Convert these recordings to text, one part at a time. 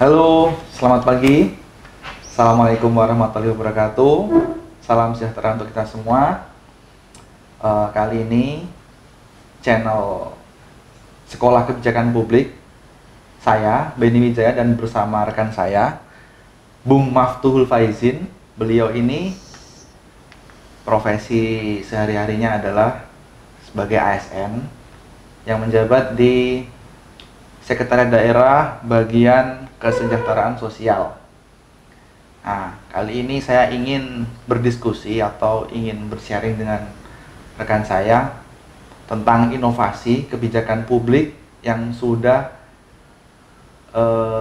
Halo, selamat pagi. Assalamualaikum warahmatullahi wabarakatuh. Salam sejahtera untuk kita semua. Kali ini channel Sekolah Kebijakan Publik, saya Benny Wijaya dan bersama rekan saya Bung Maftuhul Faizin. Beliau ini profesi sehari-harinya adalah sebagai ASN yang menjabat di Sekretariat Daerah Bagian Kesejahteraan Sosial. Nah, kali ini saya ingin berdiskusi atau ingin bersharing dengan rekan saya tentang inovasi kebijakan publik yang sudah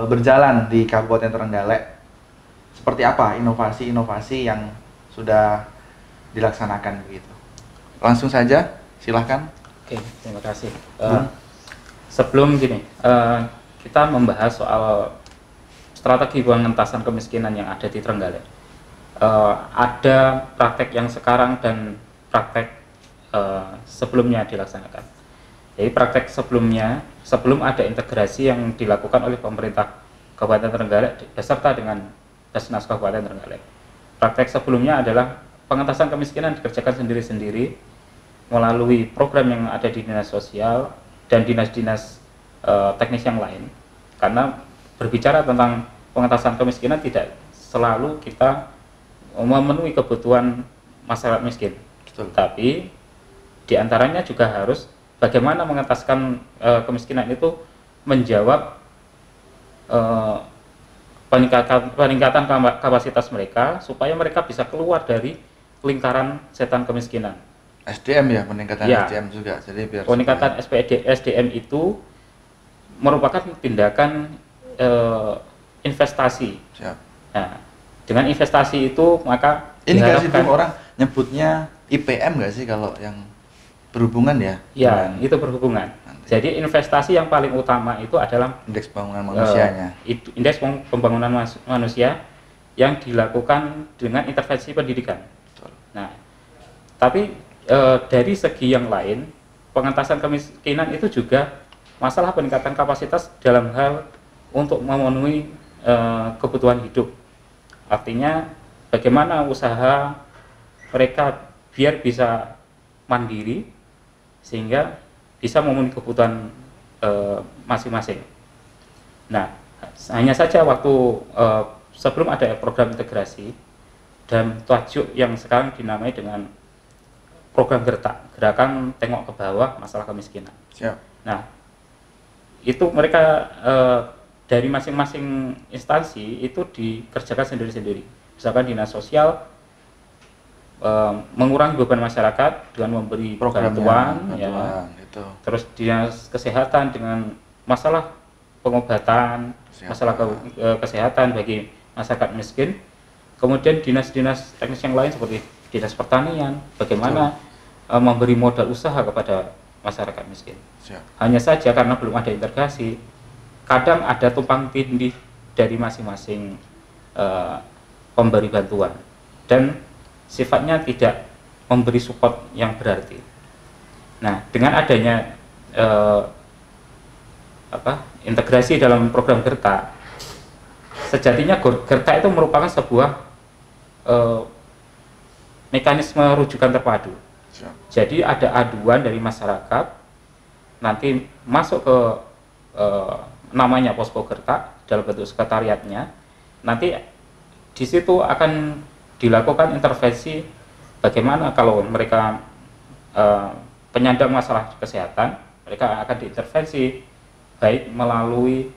berjalan di Kabupaten Trenggalek. Seperti apa inovasi-inovasi yang sudah dilaksanakan begitu. Langsung saja, silahkan. Oke, terima kasih. Sebelum gini, kita membahas soal strategi pengentasan kemiskinan yang ada di Trenggalek. Ada praktek yang sekarang dan praktek sebelumnya dilaksanakan. Jadi praktek sebelumnya, sebelum ada integrasi yang dilakukan oleh pemerintah Kabupaten Trenggalek beserta dengan Basnas Kabupaten Trenggalek. Praktek sebelumnya adalah pengentasan kemiskinan dikerjakan sendiri-sendiri melalui program yang ada di Dinas Sosial dan dinas-dinas teknis yang lain. Karena berbicara tentang pengentasan kemiskinan tidak selalu kita memenuhi kebutuhan masyarakat miskin. Betul. Tapi diantaranya juga harus bagaimana mengentaskan kemiskinan itu menjawab peningkatan kapasitas mereka supaya mereka bisa keluar dari lingkaran setan kemiskinan. SDM ya, peningkatan Ya. SDM juga. Jadi biar Peningkatan SDM itu merupakan tindakan investasi. siap. Nah, dengan investasi itu maka Ini nggak sih diharapkan, Bung, orang nyebutnya IPM nggak sih kalau yang berhubungan ya? ya dengan itu berhubungan. nanti Jadi investasi yang paling utama itu adalah indeks pembangunan manusianya. indeks pembangunan manusia yang dilakukan dengan intervensi pendidikan. Betul. Nah, tapi dari segi yang lain, pengentasan kemiskinan itu juga masalah peningkatan kapasitas dalam hal untuk memenuhi kebutuhan hidup. Artinya bagaimana usaha mereka biar bisa mandiri sehingga bisa memenuhi kebutuhan masing-masing. Nah, hanya saja waktu sebelum ada program integrasi dan tajuk yang sekarang dinamai dengan program gerakan tengok ke bawah masalah kemiskinan. Siap. Nah, itu mereka dari masing-masing instansi itu dikerjakan sendiri-sendiri. Misalkan dinas sosial mengurangi beban masyarakat dengan memberi bantuan, ya. Itu. Terus dinas kesehatan dengan masalah pengobatan, masalah kesehatan bagi masyarakat miskin. Kemudian dinas-dinas teknis yang lain seperti dinas pertanian, bagaimana memberi modal usaha kepada masyarakat miskin. Siap. Hanya saja karena belum ada integrasi, kadang ada tumpang tindih dari masing-masing pemberi bantuan dan sifatnya tidak memberi support yang berarti. Nah, dengan adanya integrasi dalam program Gerta, sejatinya Gerta itu merupakan sebuah mekanisme rujukan terpadu. Siap. Jadi ada aduan dari masyarakat, nanti masuk ke namanya posko Gerta dalam bentuk sekretariatnya. Nanti di situ akan dilakukan intervensi bagaimana kalau mereka penyandang masalah kesehatan, mereka akan diintervensi baik melalui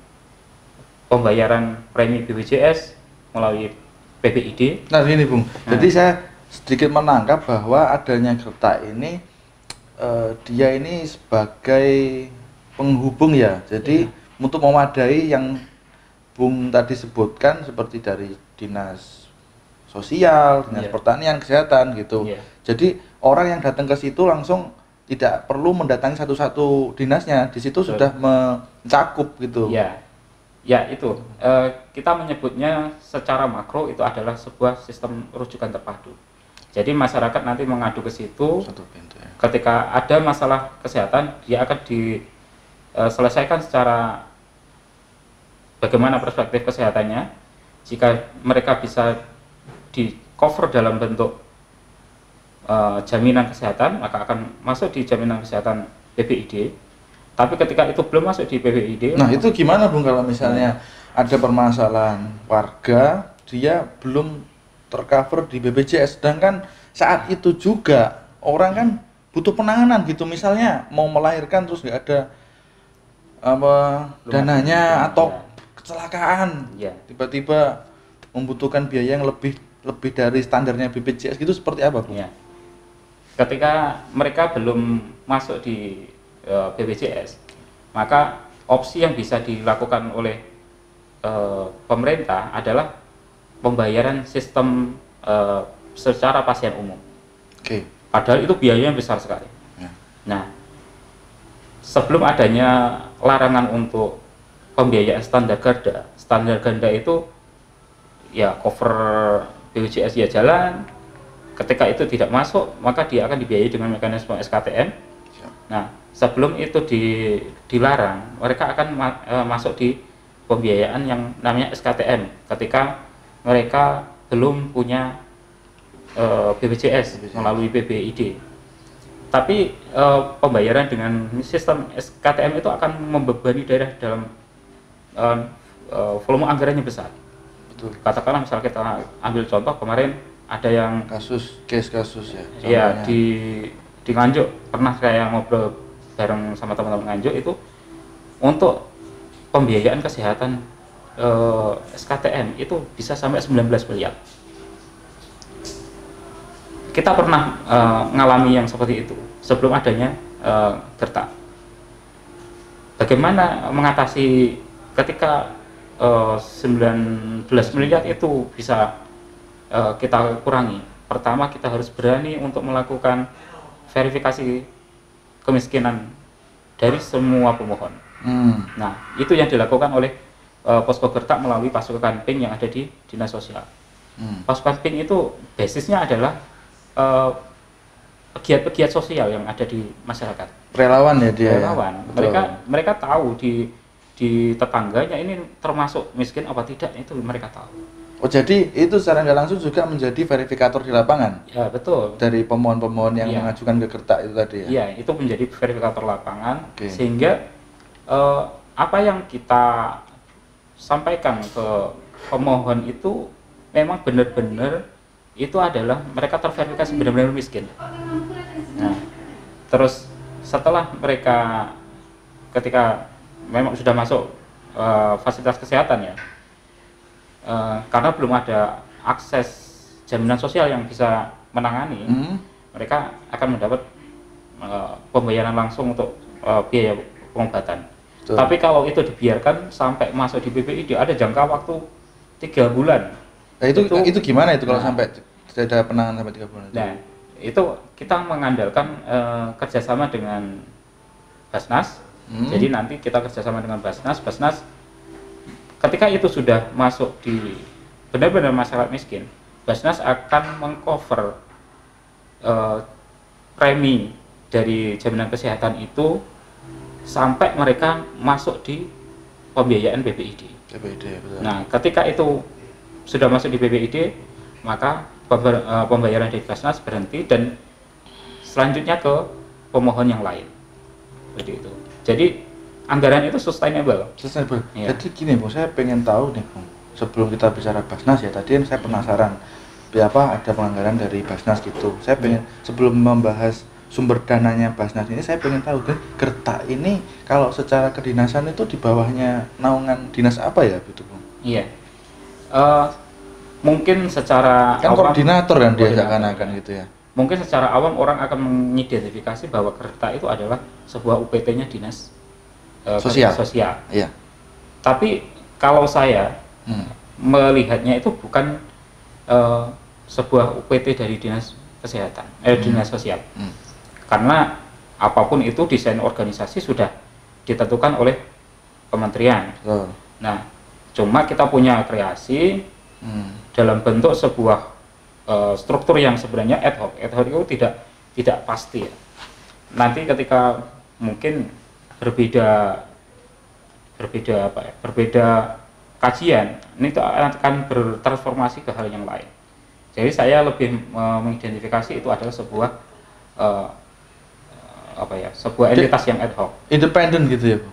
pembayaran premi BPJS, melalui PBID. Nah ini Bung, jadi saya sedikit menangkap bahwa adanya Gerta ini dia ini sebagai penghubung ya. Jadi untuk memadai yang Bung tadi sebutkan seperti dari dinas sosial, dinas pertanian, kesehatan gitu. Jadi orang yang datang ke situ langsung tidak perlu mendatangi satu-satu dinasnya, di situ sudah mencakup gitu. Ya itu kita menyebutnya secara makro itu adalah sebuah sistem rujukan terpadu. Jadi masyarakat nanti mengadu ke situ. Satu pintu, ya. Ketika ada masalah kesehatan, dia akan diselesaikan secara bagaimana perspektif kesehatannya. Jika mereka bisa di cover dalam bentuk jaminan kesehatan, maka akan masuk di jaminan kesehatan PBID. Tapi ketika itu belum masuk di PBID, nah itu gimana Bung kalau misalnya ada permasalahan warga dia belum tercover di BPJS, sedangkan saat itu juga orang kan butuh penanganan gitu, misalnya mau melahirkan terus nggak ada dananya atau kecelakaan, tiba-tiba membutuhkan biaya yang lebih dari standarnya BPJS gitu, seperti apa Bu? Ya. Ketika mereka belum masuk di BPJS, maka opsi yang bisa dilakukan oleh pemerintah adalah pembayaran sistem secara pasien umum. Oke. Padahal itu biayanya besar sekali. Ya. Nah, sebelum adanya larangan untuk pembiayaan standar ganda itu ya cover BPJS ya jalan. Ketika itu tidak masuk, maka dia akan dibiayai dengan mekanisme SKTM. Nah, sebelum itu dilarang, mereka akan masuk di pembiayaan yang namanya SKTM ketika mereka belum punya BPJS melalui PBID. Tapi pembayaran dengan sistem SKTM itu akan membebani daerah dalam volume anggarannya besar. Betul. Katakanlah misalnya kita ambil contoh kemarin ada yang kasus ya. Iya, di Nganjuk pernah saya ngobrol bareng sama teman-teman Nganjuk itu untuk pembiayaan kesehatan SKTM itu bisa sampai 19 miliar. Kita pernah ngalami yang seperti itu sebelum adanya Gertak. Bagaimana mengatasi ketika 19 miliar itu bisa kita kurangi? Pertama, kita harus berani untuk melakukan verifikasi kemiskinan dari semua pemohon. Nah, itu yang dilakukan oleh Posko Gertak melalui pasukan PINK yang ada di Dinas Sosial. Pasukan PINK itu basisnya adalah pegiat-pegiat sosial yang ada di masyarakat. Relawan ya dia. Relawan. Ya? Mereka tahu di tetangganya ini termasuk miskin apa tidak, itu mereka tahu. Oh, jadi itu secara nggak langsung juga menjadi verifikator di lapangan? Ya, betul. Dari pemohon-pemohon yang mengajukan ke Gertak itu tadi ya? Iya, itu menjadi verifikator lapangan. Sehingga apa yang kita sampaikan ke pemohon itu memang benar-benar itu adalah mereka terverifikasi benar-benar miskin. Nah, terus setelah mereka ketika memang sudah masuk fasilitas kesehatan ya, karena belum ada akses jaminan sosial yang bisa menangani, mereka akan mendapat pembayaran langsung untuk biaya pengobatan. Betul. Tapi kalau itu dibiarkan sampai masuk di BPID ada jangka waktu 3 bulan. Nah, itu gimana itu kalau sampai tidak ada penanganan sampai 3 bulan? Nah, itu kita mengandalkan kerjasama dengan Basnas. Jadi nanti kita kerjasama dengan Basnas ketika itu sudah masuk di benar-benar masyarakat miskin, Basnas akan mengcover premi dari jaminan kesehatan itu sampai mereka masuk di pembiayaan BPID. Betul. Nah, ketika itu sudah masuk di BPID, maka pembayaran dari Basnas berhenti dan selanjutnya ke pemohon yang lain. Seperti itu. Jadi anggaran itu sustainable. Ya. Jadi gini Bung, saya pengen tahu nih Bung, sebelum kita bicara Basnas ya, tadi saya penasaran apa ada penganggaran dari Basnas gitu. Saya pengen sebelum membahas sumber dananya Basnas ini, saya pengen tahu kan Gertak ini kalau secara kedinasan itu di bawahnya naungan dinas apa ya gitu Bung? Iya. Mungkin secara kan awam, koordinator kan dia seakan-akan gitu ya. Mungkin secara awam orang akan mengidentifikasi bahwa Gertak itu adalah sebuah UPT-nya dinas sosial. Iya. Tapi kalau saya melihatnya itu bukan sebuah UPT dari dinas kesehatan, dinas sosial. Karena apapun itu desain organisasi sudah ditentukan oleh kementerian. Nah, cuma kita punya kreasi dalam bentuk sebuah struktur yang sebenarnya ad hoc. Ad hoc itu tidak pasti ya. Nanti ketika mungkin berbeda kajian ini itu akan bertransformasi ke hal yang lain. Jadi saya lebih mengidentifikasi itu adalah sebuah sebuah entitas yang ad hoc. Independen gitu ya, Bu?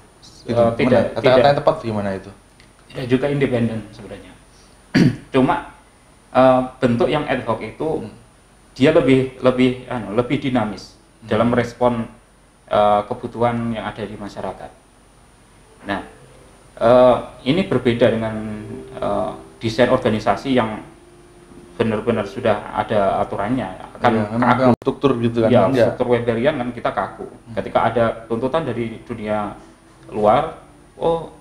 Tidak. Kata-kata yang tepat gimana itu? Tidak juga independen sebenarnya. Cuma bentuk yang ad hoc itu dia lebih dinamis dalam merespon kebutuhan yang ada di masyarakat. Nah, ini berbeda dengan desain organisasi yang benar-benar sudah ada aturannya, akan kaku. Struktur gitu kan? Ya, struktur Weberian kan kita kaku. Ketika ada tuntutan dari dunia luar, oh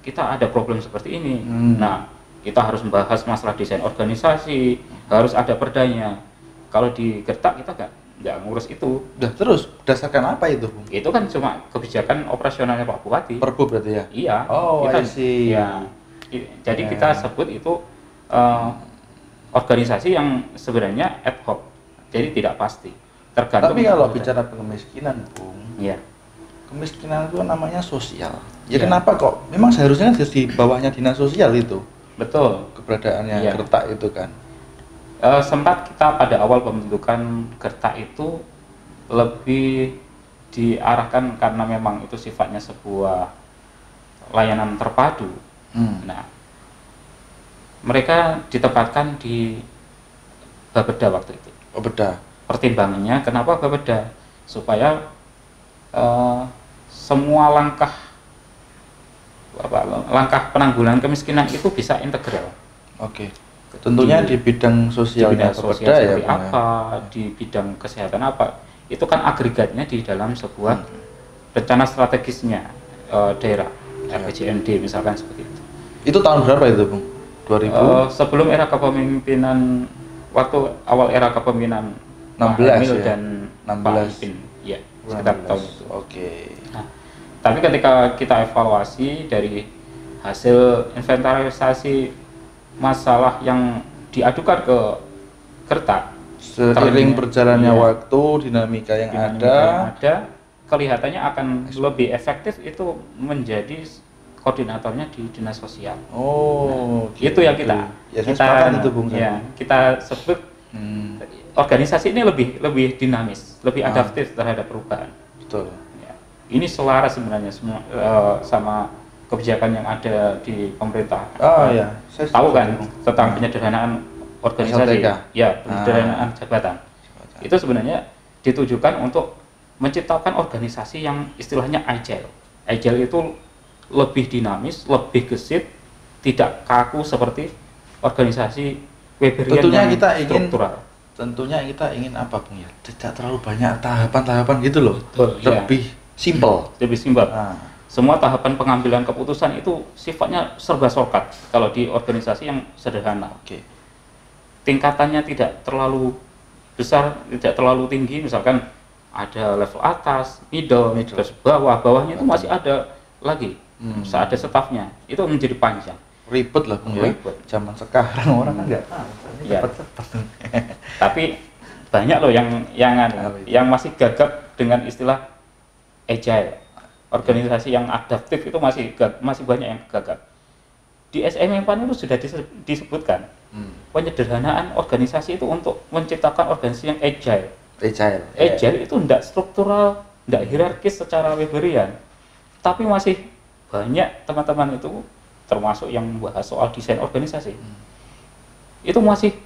kita ada problem seperti ini. Nah, kita harus membahas masalah desain organisasi, harus ada perdanya. Kalau di Gertak kita nggak ngurus itu. Terus berdasarkan apa itu, Bung? Itu kan cuma kebijakan operasionalnya Pak Bupati. Perbu berarti ya? Iya. Oh, kita, I see. Ya, jadi kita sebut itu organisasi yang sebenarnya ad hoc, jadi tidak pasti. Tergantung. Tapi kalau bicara kemiskinan, Bung, ya, kemiskinan itu namanya sosial. Ya, kenapa kok? Memang seharusnya di bawahnya dinas sosial itu. Betul. Keberadaannya Gertak itu kan. Sempat kita pada awal pembentukan Gertak itu lebih diarahkan karena memang itu sifatnya sebuah layanan terpadu. Nah, mereka ditempatkan di Bapeda waktu itu. Bapeda. Pertimbangannya kenapa Bapeda? Supaya semua langkah penanggulangan kemiskinan itu bisa integral. Oke. Tentunya di bidang sosialnya Bapeda ya, di bidang kesehatan apa, itu kan agregatnya di dalam sebuah rencana strategisnya daerah RPJMD misalkan seperti itu. Itu tahun berapa itu, Bung? 2000? Sebelum era kepemimpinan, waktu awal era kepemimpinan 16 Emil ya? dan 16. Pak Ipin, ya, sekitar tahun itu. Oke. Nah, tapi ketika kita evaluasi dari hasil inventarisasi masalah yang diadukan ke Gertak, seiring berjalannya waktu, dinamika yang ada, kelihatannya akan lebih efektif itu menjadi koordinatornya di dinas sosial. Gitu. Itu yang kita itu, Bung, kita sebut organisasi ini lebih dinamis, lebih adaptif terhadap perubahan. Betul. Ya. Ini selaras sebenarnya semua sama kebijakan yang ada di pemerintah. Saya tahu kan tentang penyederhanaan organisasi, penyederhanaan jabatan. Itu sebenarnya ditujukan untuk menciptakan organisasi yang istilahnya agile. Agile itu lebih dinamis, lebih gesit, tidak kaku seperti organisasi Weberian yang struktural. Tentunya kita ingin apa, Bung, ya? Tidak terlalu banyak tahapan-tahapan gitu loh. Betul, lebih simple. Lebih simpel. Semua tahapan pengambilan keputusan itu sifatnya serba shortcut kalau di organisasi yang sederhana. Tingkatannya tidak terlalu besar, tidak terlalu tinggi, misalkan ada level atas, middle, terus bawahnya itu masih ada lagi, ada stafnya, itu menjadi panjang. Ribet lah, Bung, ya. Zaman sekarang orang kan nggak tahu. Cepat. Tapi banyak loh yang masih gagap dengan istilah agile. Organisasi yang adaptif itu masih banyak yang gagap. Di SMM-PAN itu sudah disebutkan penyederhanaan organisasi itu untuk menciptakan organisasi yang agile. Agile itu tidak struktural, tidak hierarkis secara Weberian, tapi masih banyak teman-teman itu termasuk yang membahas soal desain organisasi. Itu masih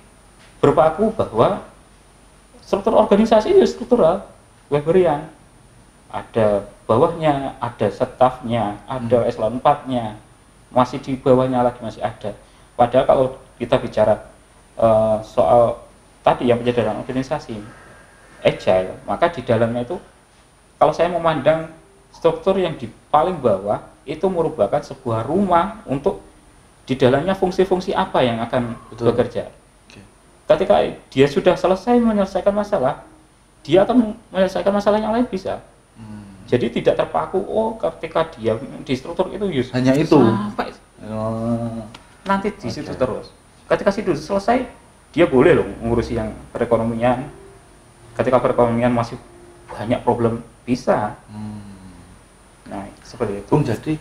berpaku bahwa struktur organisasi itu struktural Weberian. Ada bawahnya, ada stafnya, ada eselon 4-nya, masih di bawahnya lagi masih ada. Padahal kalau kita bicara soal tadi yang penyederhanaan organisasi agile, maka di dalamnya itu kalau saya memandang struktur yang di paling bawah itu merupakan sebuah rumah untuk di dalamnya fungsi-fungsi apa yang akan bekerja. Ketika dia sudah selesai menyelesaikan masalah, dia akan menyelesaikan masalah yang lain bisa. Jadi tidak terpaku, ketika dia di struktur itu hanya itu sampai nanti di situ terus. Ketika situ selesai, dia boleh loh mengurusi yang perekonomian. Ketika perekonomian masih banyak problem, bisa. Nah, seperti itu. Bung, jadi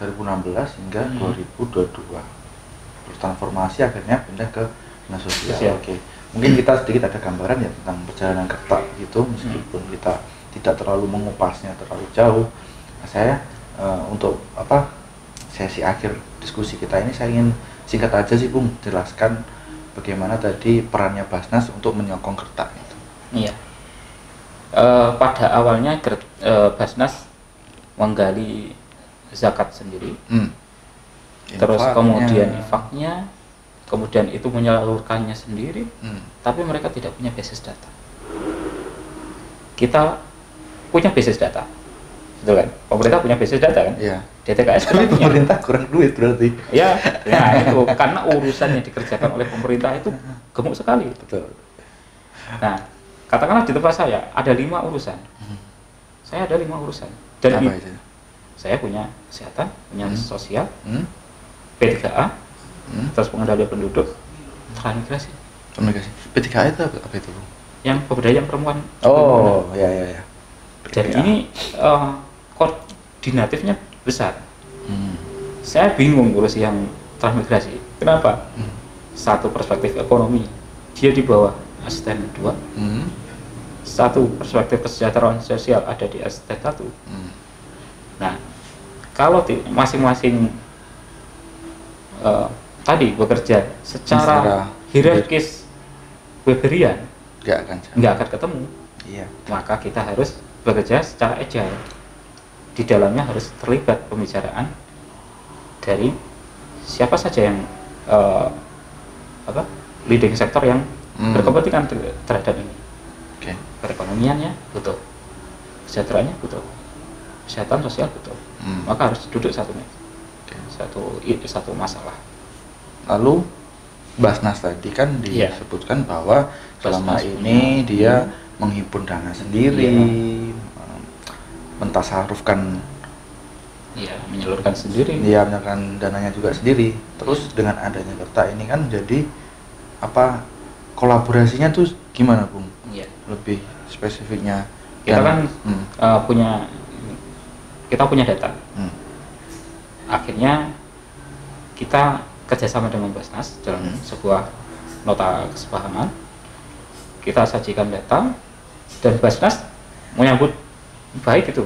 2016 hingga 2022 bertransformasi akhirnya pindah ke dinas sosial. Oke. Mungkin kita sedikit ada gambaran ya tentang perjalanan Kerta gitu, meskipun kita tidak terlalu mengupasnya terlalu jauh. Nah, saya untuk sesi akhir diskusi kita ini saya ingin singkat aja sih Bung jelaskan bagaimana tadi perannya Basnas untuk menyokong Kerta itu. Iya. Pada awalnya Basnas menggali zakat sendiri, terus kemudian infaknya, kemudian itu menyalurkannya sendiri, tapi mereka tidak punya basis data. Kita punya basis data, betul kan? Pemerintah punya basis data kan? Iya. DTKS Tapi pemerintah kurang duit berarti. Ya, itu karena urusan yang dikerjakan oleh pemerintah itu gemuk sekali. Betul. Nah, katakanlah di tempat saya ada 5 urusan. Saya ada 5 urusan. Dan apa itu? Saya punya kesehatan, punya sosial, P3A, terus pengendalian penduduk, transmigrasi. P3A itu apa itu? Yang pemberdayaan perempuan. Oh, ya. Jadi ini koordinatifnya besar. Saya bingung urus yang transmigrasi. Kenapa? Satu perspektif ekonomi, dia di bawah asisten 2. Satu perspektif kesejahteraan sosial ada di asisten 1. Nah, kalau masing-masing tadi bekerja secara hierarkis Weberian, nggak akan ketemu. Iya. Maka kita harus bekerja secara agile. Di dalamnya harus terlibat pembicaraan dari siapa saja yang leading sektor yang berkepentingan terhadap ini. Perekonomiannya butuh, kesejahteraannya butuh, kesehatan sosial butuh. Maka harus duduk satu masalah. Lalu Basnas tadi kan disebutkan bahwa selama ini dia menghimpun dana sendiri, mentasarufkan, menyalurkan sendiri. Dia menyalurkan dananya juga sendiri. Terus dengan adanya Kerta ini kan jadi kolaborasinya tuh gimana Bung? Lebih spesifiknya. Kita kan kita punya data. Akhirnya kita kerjasama dengan Basnas dalam sebuah nota kesepahaman. Kita sajikan data dan Basnas menyambut baik itu.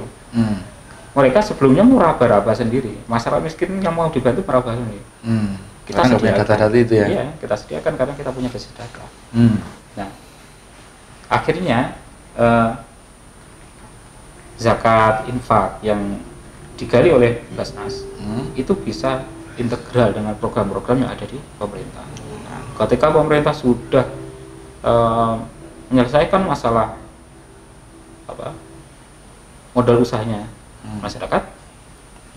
Mereka sebelumnya meraba-raba sendiri. Masyarakat miskin yang mau dibantu meraba sendiri. Kita punya data-data itu ya? Iya, kita sediakan karena kita punya basis data. Nah, akhirnya zakat infak yang digali oleh Basnas itu bisa integral dengan program-program yang ada di pemerintah. Nah, ketika pemerintah sudah menyelesaikan masalah modal usahanya masyarakat,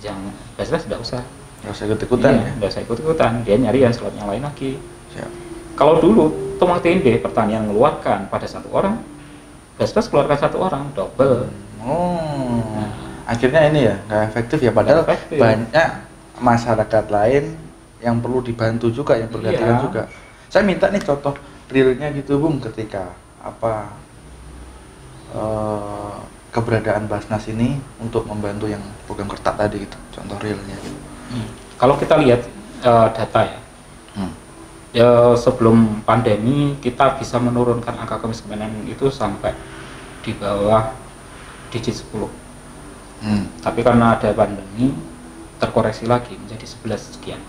yang Basnas tidak usah ikut-ikutan nggak usah ikut-ikutan, dia nyari yang slot yang lain lagi. Siap. Kalau dulu Tumpang Tindih pertanian mengeluarkan pada 1 orang, Basnas keluarkan 1 orang, double. Akhirnya ini ya nggak efektif ya, padahal banyak masyarakat lain yang perlu dibantu juga, yang bergantian juga. Saya minta nih contoh realnya gitu Bung, ketika keberadaan Basnas ini untuk membantu yang program Kerta tadi gitu, contoh realnya gitu. Kalau kita lihat data sebelum pandemi kita bisa menurunkan angka kemiskinan itu sampai di bawah digit 10. Tapi karena ada pandemi terkoreksi lagi menjadi 11 sekian.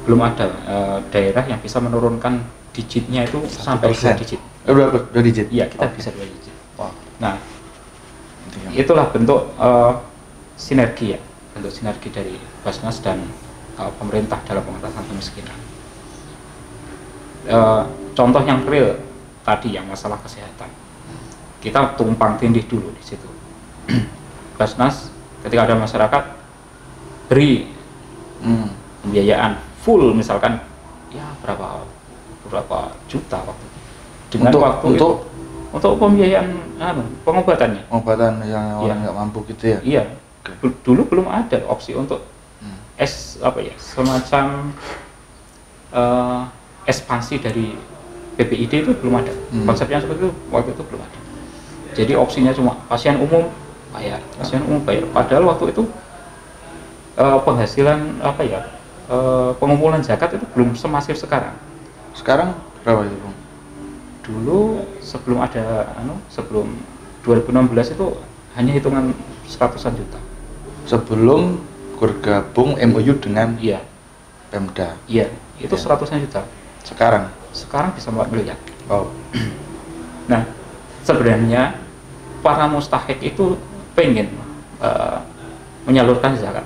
Belum ada daerah yang bisa menurunkan digitnya itu sampai 2 digit. Berapa? 2 digit? Iya, kita bisa 2 digit. Wow. Nah, itulah bentuk sinergi ya, bentuk sinergi dari Basnas dan pemerintah dalam pengentasan kemiskinan. Contoh yang real tadi yang masalah kesehatan, kita tumpang tindih dulu di situ. Basnas ketika ada masyarakat beri pembiayaan full, misalkan ya berapa juta waktu dengan untuk pembiayaan pengobatan yang orang nggak mampu gitu ya. Iya. Dulu belum ada opsi untuk semacam ekspansi dari BPID itu belum ada. Konsepnya seperti itu waktu itu belum ada. Jadi opsinya cuma pasien umum bayar. Padahal waktu itu penghasilan apa ya, pengumpulan zakat itu belum semasif sekarang. Sekarang berapa itu, Bung? Dulu sebelum ada sebelum 2016 itu hanya hitungan seratusan juta. Sebelum bergabung MOU dengan Iya, Pemda. iya, itu Ya. seratusan juta. Sekarang Bisa 4 miliar. oh, Nah, sebenarnya para mustahik itu pengen menyalurkan zakat,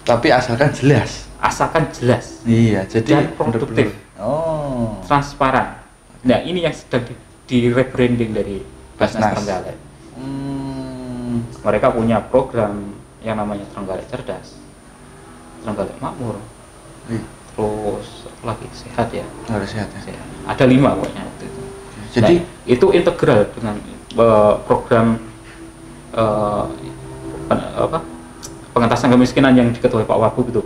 tapi asalkan jelas. asalkan jelas, Iya, jadi dan produktif, bener-bener. Oh. transparan. Nah, ini yang sedang di rebranding dari Basnas Basnas. Trenggalek. Hmm. Mereka punya program yang namanya Trenggalek Cerdas, Trenggalek Makmur, Wih, terus lagi sehat ya. harus sehat ya. Sehat. Ada 5 pokoknya waktu itu. Jadi Nah, itu integral dengan program pengentasan kemiskinan yang diketuai Pak Wagub itu,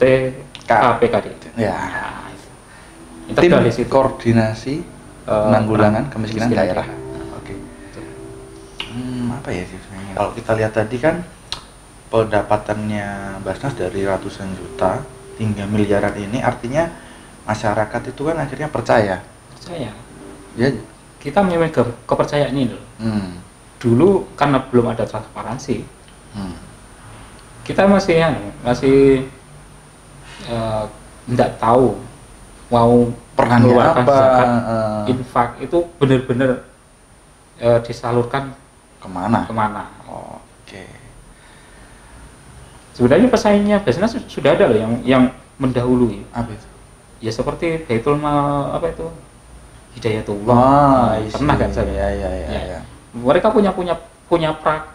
TKPKD. ya, Nah, itu. tim Integral di situ. koordinasi penanggulangan kemiskinan daerah. Oke. Betul. Apa ya sih sebenarnya? Kalau kita lihat tadi kan pendapatannya Basnas dari ratusan juta hingga miliaran ini, artinya masyarakat itu kan akhirnya percaya. Percaya. Ya. Kita memegang kepercayaan ini loh. Dulu karena belum ada transparansi, kita masih nggak tahu mau Perannya mengeluarkan apa? zakat, infak itu benar-benar disalurkan Kemana? kemana. Oke. Sebenarnya pesaingnya Basnas sudah ada loh yang mendahului. Apa itu? Ya seperti Baitul Mal apa itu, Hidayatullah. Pernah kan saya? Ya. Mereka punya program-program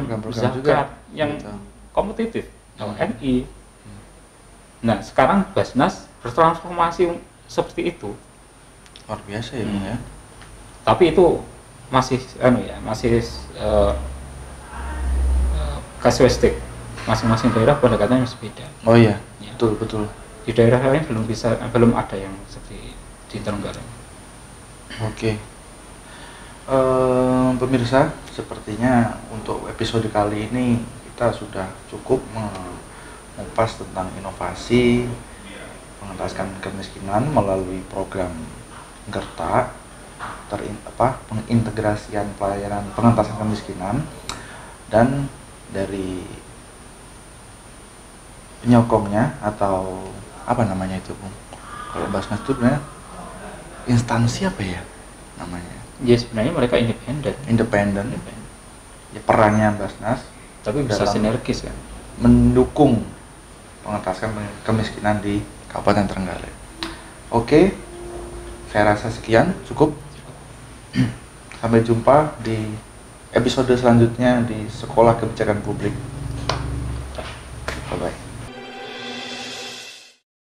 Program-program zakat juga, yang gitu. kompetitif, LNI. Nah, sekarang Basnas bertransformasi seperti itu, Luar biasa ya, Bung ya. tapi itu masih casuistik. Masing-masing daerah pendekatannya berbeda. Oh iya, Ya. betul. Di daerah lain belum ada yang seperti di Trenggalek. Oke. Pemirsa, sepertinya untuk episode kali ini kita sudah cukup mengupas tentang inovasi mengentaskan kemiskinan melalui program Gerta, pengintegrasian pelayanan pengentasan kemiskinan, dan dari penyokongnya atau apa namanya itu, Bung? Kalau Basnas itu sebenarnya instansi apa ya namanya? Ya sebenarnya mereka independen, Ya, perannya Basnas tapi bisa dalam sinergis kan. mendukung pengentasan kemiskinan di Kabupaten Trenggalek. Oke, saya rasa sekian cukup. Sampai jumpa di episode selanjutnya di Sekolah Kebijakan Publik.